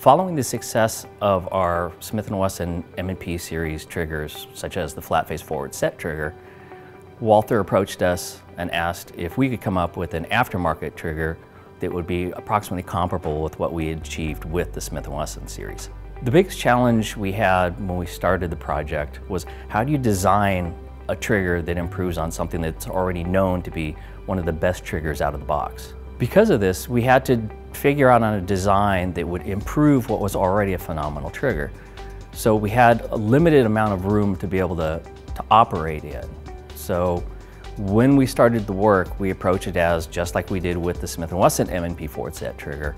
Following the success of our Smith & Wesson M&P series triggers, such as the flat face forward set trigger, Walther approached us and asked if we could come up with an aftermarket trigger that would be approximately comparable with what we had achieved with the Smith & Wesson series. The biggest challenge we had when we started the project was, how do you design a trigger that improves on something that's already known to be one of the best triggers out of the box? Because of this, we had to figure out on a design that would improve what was already a phenomenal trigger. So we had a limited amount of room to be able to operate in. So when we started the work, we approached it as, just like we did with the Smith & Wesson M&P forward set trigger,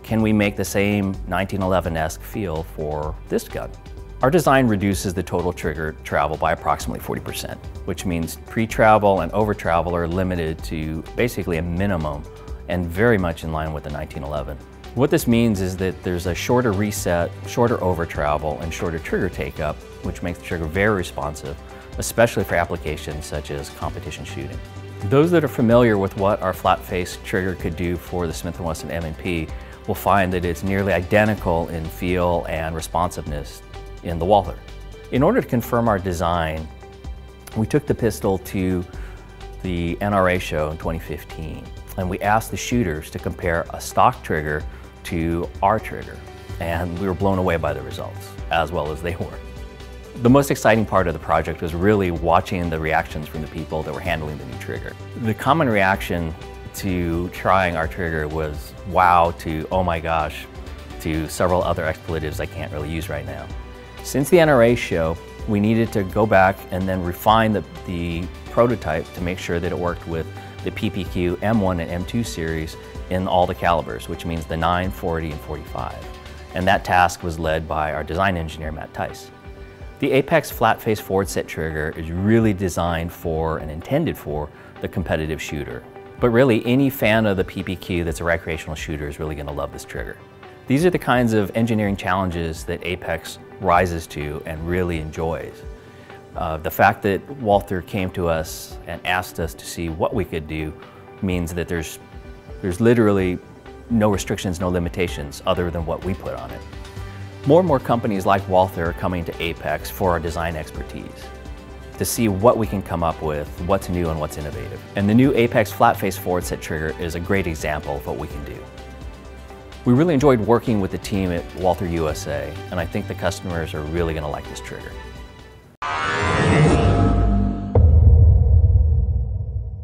can we make the same 1911-esque feel for this gun? Our design reduces the total trigger travel by approximately 40%, which means pre-travel and over-travel are limited to basically a minimum and very much in line with the 1911. What this means is that there's a shorter reset, shorter over-travel, and shorter trigger take-up, which makes the trigger very responsive, especially for applications such as competition shooting. Those that are familiar with what our flat-face trigger could do for the Smith & Wesson M&P will find that it's nearly identical in feel and responsiveness in the Walther. In order to confirm our design, we took the pistol to the NRA show in 2015, and we asked the shooters to compare a stock trigger to our trigger, and we were blown away by the results, as well as they were. The most exciting part of the project was really watching the reactions from the people that were handling the new trigger. The common reaction to trying our trigger was wow to oh my gosh to several other expletives I can't really use right now. Since the NRA show, we needed to go back and then refine the prototype to make sure that it worked with the PPQ M1 and M2 series in all the calibers, which means the 9, 40, and 45. And that task was led by our design engineer, Matt Tice. The Apex flat face forward set trigger is really designed for and intended for the competitive shooter. But really, any fan of the PPQ that's a recreational shooter is really going to love this trigger. These are the kinds of engineering challenges that Apex rises to and really enjoys. The fact that Walther came to us and asked us to see what we could do means that there's literally no restrictions, no limitations other than what we put on it. More and more companies like Walther are coming to Apex for our design expertise, to see what we can come up with, what's new and what's innovative. And the new Apex flat face forward set trigger is a great example of what we can do. We really enjoyed working with the team at Walther USA, and I think the customers are really going to like this trigger.